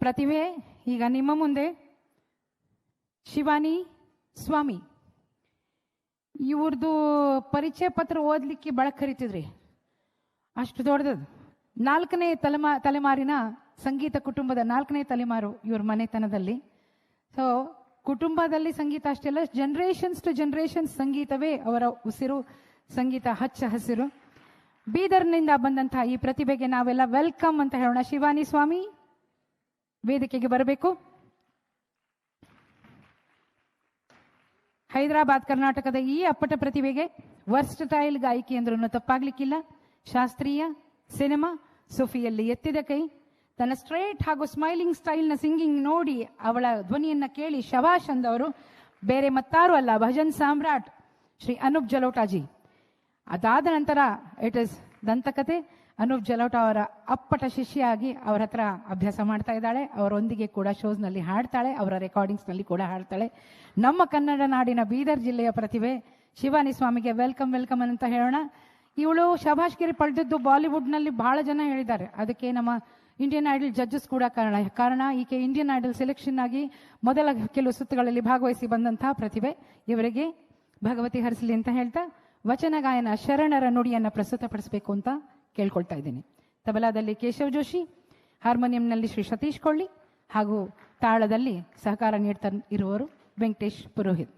ಪ್ರತಿಭೆ ಈಗ ನಿಮ್ಮ ಮುಂದೆ ಶಿವಾನಿ ಸ್ವಾಮಿ. ಇವ್ರದ್ದು ಪರಿಚಯ ಪತ್ರ ಓದಲಿಕ್ಕೆ ಬಳಕೆ ಕರಿತಿದ್ರಿ, ಅಷ್ಟು ದೊಡ್ಡದು. 4ನೇ ತಲೆಮಾರಿನ ಸಂಗೀತ ಕುಟುಂಬದ 4ನೇ ತಲೆಮಾರು ಇವ್ರ ಮನೆತನದಲ್ಲಿ. ಸೊ ಕುಟುಂಬದಲ್ಲಿ ಸಂಗೀತ ಅಷ್ಟೇ ಅಲ್ಲ, ಜನರೇಷನ್ಸ್ ಟು ಜನರೇಷನ್ಸ್ ಸಂಗೀತವೇ ಅವರ ಉಸಿರು, ಸಂಗೀತ ಹಚ್ಚ ಹಸಿರು. ಬೀದರ್ನಿಂದ ಬಂದಂತಹ ಈ ಪ್ರತಿಭೆಗೆ ನಾವೆಲ್ಲ ವೆಲ್ಕಮ್ ಅಂತ ಹೇಳೋಣ. ಶಿವಾನಿ ಸ್ವಾಮಿ ವೇದಿಕೆಗೆ ಬರಬೇಕು. ಹೈದರಾಬಾದ್ ಕರ್ನಾಟಕದ ಈ ಅಪ್ಪಟ ಪ್ರತಿಭೆಗೆ ವರ್ಸ್ಟೈಲ್ ಗಾಯಕಿ ಅಂದ್ರೂ ತಪ್ಪಾಗ್ಲಿಕ್ಕಿಲ್ಲ. ಶಾಸ್ತ್ರೀಯ, ಸಿನಿಮಾ, ಸೊಫಿಯಲ್ಲಿ ಎತ್ತಿದ ಕೈ. ತನ್ನ ಸ್ಟ್ರೇಟ್ ಹಾಗೂ ಸ್ಮೈಲಿಂಗ್ ಸ್ಟೈಲ್ನ ಸಿಂಗಿಂಗ್ ನೋಡಿ ಅವಳ ಧ್ವನಿಯನ್ನ ಕೇಳಿ ಶಭಾಷ್ ಅಂದವರು ಬೇರೆ ಮತ್ತಾರು ಅಲ್ಲ, ಭಜನ್ ಸಾಮ್ರಾಟ್ ಶ್ರೀ ಅನೂಪ್ ಜಲೋಟಾಜಿ. ಅದಾದ ನಂತರ ಇಟ್ ಇಸ್ ದಂತಕತೆ. ಅನೂಪ್ ಜಲೋಟ ಅವರ ಅಪ್ಪಟ ಶಿಷ್ಯಾಗಿ ಅವರ ಹತ್ರ ಅಭ್ಯಾಸ ಮಾಡ್ತಾ ಇದ್ದಾಳೆ. ಅವರೊಂದಿಗೆ ಕೂಡ ಶೋಸ್ನಲ್ಲಿ ಹಾಡ್ತಾಳೆ, ಅವರ ರೆಕಾರ್ಡಿಂಗ್ಸ್ನಲ್ಲಿ ಕೂಡ ಹಾಡ್ತಾಳೆ. ನಮ್ಮ ಕನ್ನಡ ನಾಡಿನ ಬೀದರ್ ಜಿಲ್ಲೆಯ ಪ್ರತಿಭೆ ಶಿವಾನಿ ಸ್ವಾಮಿಗೆ ವೆಲ್ಕಮ್ ವೆಲ್ಕಮ್ ಅಂತ ಹೇಳೋಣ. ಇವಳು ಶಭಾಷ್ಗಿರಿ ಪಡೆದಿದ್ದು ಬಾಲಿವುಡ್ನಲ್ಲಿ ಬಹಳ ಜನ ಹೇಳಿದ್ದಾರೆ. ಅದಕ್ಕೆ ನಮ್ಮ ಇಂಡಿಯನ್ ಐಡಲ್ ಜಡ್ಜಸ್ ಕೂಡ ಕಾರಣ. ಈಕೆ ಇಂಡಿಯನ್ ಐಡಲ್ ಸೆಲೆಕ್ಷನ್ ಆಗಿ ಮೊದಲ ಕೆಲವು ಸುತ್ತುಗಳಲ್ಲಿ ಭಾಗವಹಿಸಿ ಬಂದಂತಹ ಪ್ರತಿಭೆ. ಇವರಿಗೆ ಭಗವತಿ ಹರಿಸಲಿ ಅಂತ ಹೇಳ್ತಾ ವಚನ ಗಾಯನ ಶರಣರ ನುಡಿಯನ್ನ ಪ್ರಸ್ತುತಪಡಿಸಬೇಕು ಅಂತ ಕೇಳ್ಕೊಳ್ತಾ ಇದ್ದೀನಿ. ತಬಲಾದಲ್ಲಿ ಕೇಶವ್ ಜೋಶಿ, ಹಾರ್ಮೋನಿಯಂನಲ್ಲಿ ಶ್ರೀ ಸತೀಶ್ ಕೊಳ್ಳಿ ಹಾಗೂ ತಾಳದಲ್ಲಿ ಸಹಕಾರ ನೀಡ್ತಾ ಇರುವವರು ವೆಂಕಟೇಶ್ ಪುರೋಹಿತ್.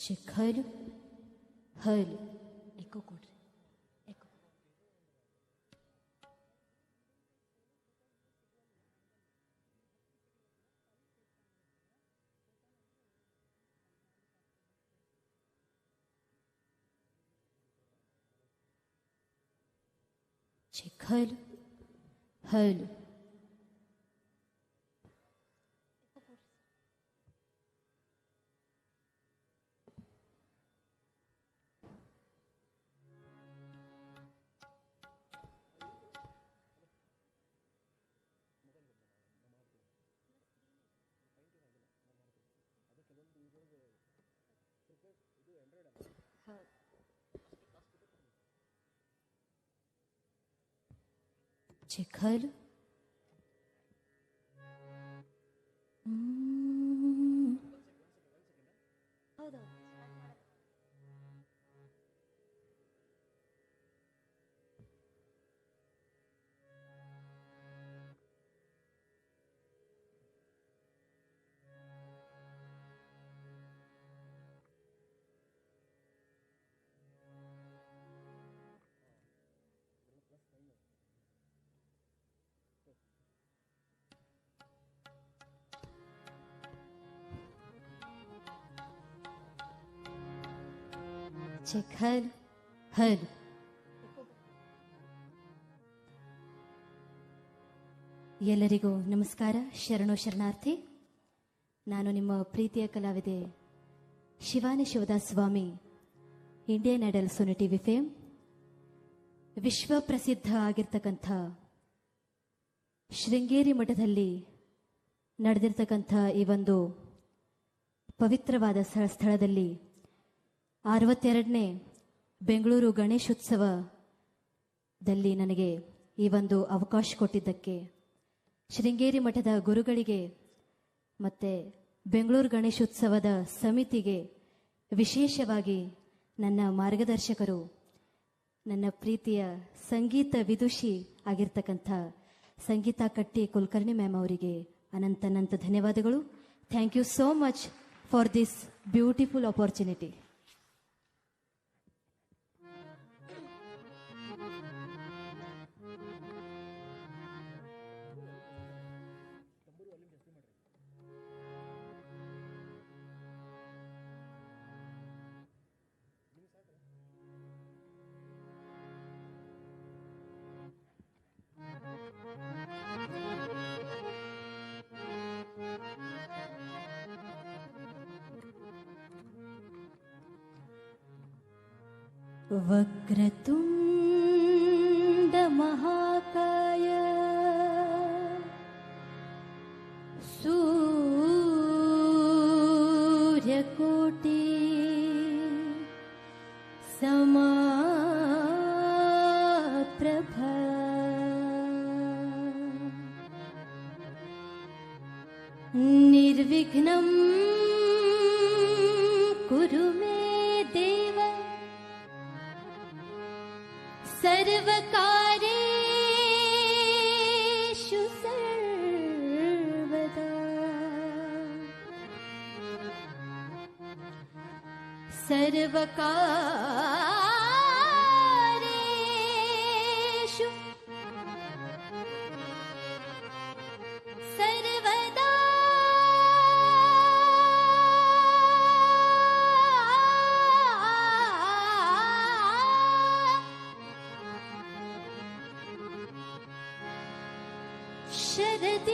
ಚೆಕ್ ಹೈಲು ಹೈಲು ಎಕೋ ಕೊಡ್ರಿ, ಎಕೋ. ಚೆಕ್ ಹೈಲು ಹೈಲು. ಚೆಕ್ ಹೈಲು ಹೌದಾ. ಚೆಕ್ ಹೈಲು ಹೈಲು. ಎಲ್ಲರಿಗೂ ನಮಸ್ಕಾರ, ಶರಣು ಶರಣಾರ್ಥಿ. ನಾನು ನಿಮ್ಮ ಪ್ರೀತಿಯ ಕಲಾವಿದೆ Shivani Shivadas Swami, Indian Idol Sony TV fame. ವಿಶ್ವ ಪ್ರಸಿದ್ಧ ಆಗಿರ್ತಕ್ಕಂಥ ಶೃಂಗೇರಿ ಮಠದಲ್ಲಿ ನಡೆದಿರ್ತಕ್ಕಂಥ ಈ ಒಂದು ಪವಿತ್ರವಾದ ಸ್ಥಳದಲ್ಲಿ 62ನೇ ಬೆಂಗಳೂರು ಗಣೇಶೋತ್ಸವದಲ್ಲಿ ನನಗೆ ಈ ಒಂದು ಅವಕಾಶ ಕೊಟ್ಟಿದ್ದಕ್ಕೆ ಶೃಂಗೇರಿ ಮಠದ ಗುರುಗಳಿಗೆ ಮತ್ತು ಬೆಂಗಳೂರು ಗಣೇಶೋತ್ಸವದ ಸಮಿತಿಗೆ, ವಿಶೇಷವಾಗಿ ನನ್ನ ಮಾರ್ಗದರ್ಶಕರು, ನನ್ನ ಪ್ರೀತಿಯ ಸಂಗೀತ ವಿದುಷಿ ಆಗಿರ್ತಕ್ಕಂಥ ಸಂಗೀತಾ ಕಟ್ಟಿ ಕುಲಕರ್ಣಿ ಮ್ಯಾಮ್ ಅವರಿಗೆ ಅನಂತ ಧನ್ಯವಾದಗಳು. Thank you so much for this beautiful opportunity. ವಕ್ರತುಂಡ ಮಹಾಕಾಯ ಸೂರ್ಯಕೋಟಿ ಸಮಪ್ರಭಾ ನಿರ್ವಿಘ್ನಂ ಕುರು ಮೇ ದೇವ ಸರ್ವಕಾರ್ಯೇಷು ಸರ್ವದಾ ಸರ್ವಕಾರ್ಯೇಷು ಸರ್ವದಾ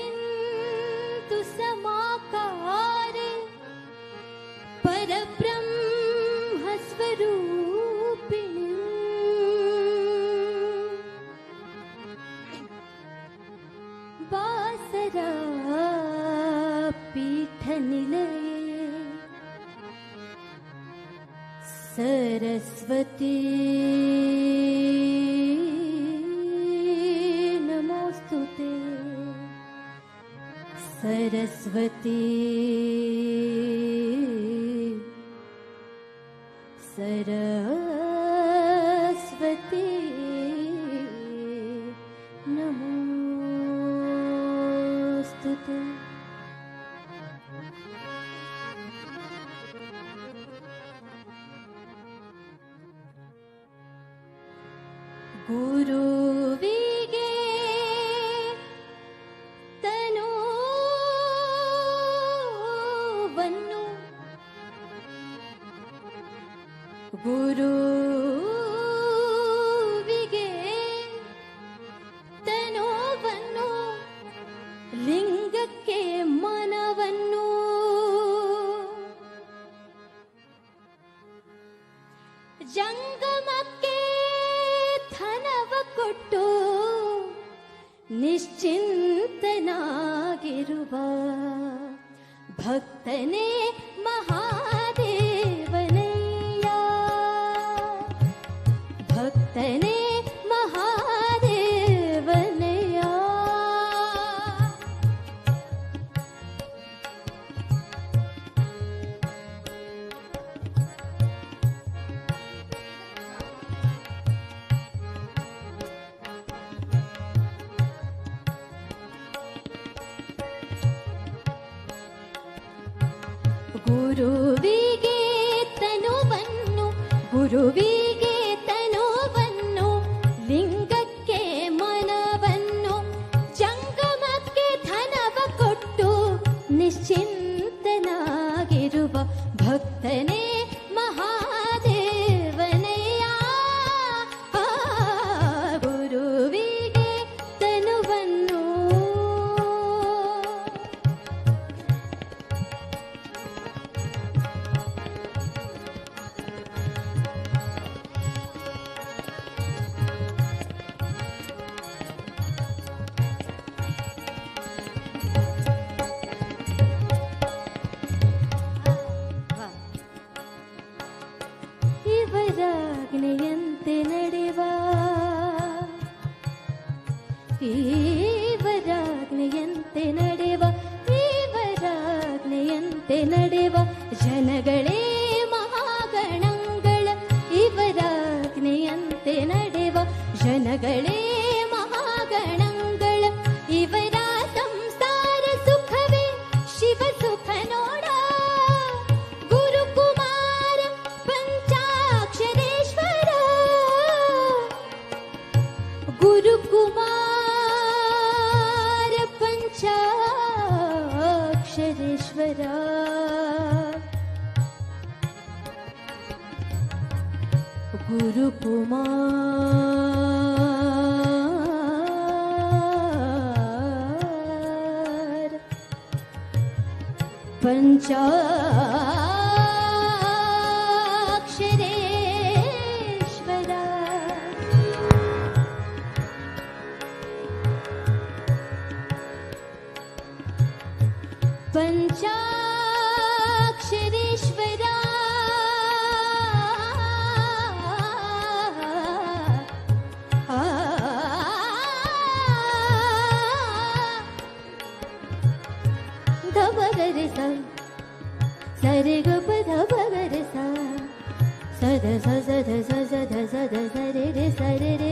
ಶರದಿಂದು ಸಮಾಕಾರೆ ಪರಬ್ರಹ್ಮ ಸ್ವರೂಪಿಣಿ ಬಾಸರಾ ಪೀಠ ನಿಲಯೇ ಸರಸ್ವತಿ ನಮೋಸ್ತುತೆ सरस्वती सरस्वती नमोस्तुते। ಗುರುವಿಗೆ ಗುರುವಿಗೆ ತನುವನ್ನು ಲಿಂಗಕ್ಕೆ ಮನವನ್ನು ಜಂಗಮಕ್ಕೆ ಧನವ ಕೊಟ್ಟು ನಿಶ್ಚಿಂತನಾಗಿರುವ ಭಕ್ತನೇ ಮಹಾದೇವನಯ್ಯ ಭಕ್ತನೇ ಮಹಾದೇವನಯ್ಯ ಗುರುವಿಗೆ ತನುವನ್ನು ಗುರುವಿಗೆ ತನುವನ್ನು ಲಿಂಗಕ್ಕೆ ಮನವನ್ನು ಜಂಗಮಕ್ಕೆ ಧನವ ಕೊಟ್ಟು ನಿಶ್ಚಿಂತನಾಗಿರುವ ಭಕ್ತನೇ ಮಹಾದೇವನಯ್ಯ ಗುರುವಿಗೆ ತನುವನ್ನು ಇವರಾಜ್ಞೆಯಂತೆ ನಡೆವ ಇವರಾಜ್ಞೆಯಂತೆ ನಡೆವ ಇವರಾಜ್ಞೆಯಂತೆ ನಡೆವ ಜನಗಳೇ ಮಹಾಗಣಗಳ ಇವರಾಜ್ಞೆಯಂತೆ ನಡೆವ ಜನಗಳೇ ಮಹಾಗಣಗಳ ಇವರ ಸಂಸಾರ ಸುಖವೇ ಶಿವ ಸುಖ ನೋಡ ಗುರುಕುಮಾರ ಪಂಚಾಕ್ಷರೇಶ್ವರ ಗುರುಕುಮಾರ ಪಂಚಾಕ್ಷರೇಶ್ವರ ಗುರುಕುಮಾರ ಪಂಚಾಕ್ಷರೇಶ್ವರ ಸ ಧ ಸ ಧ ಸ ರೆ ರೆ ಸ ರೆ ರೆ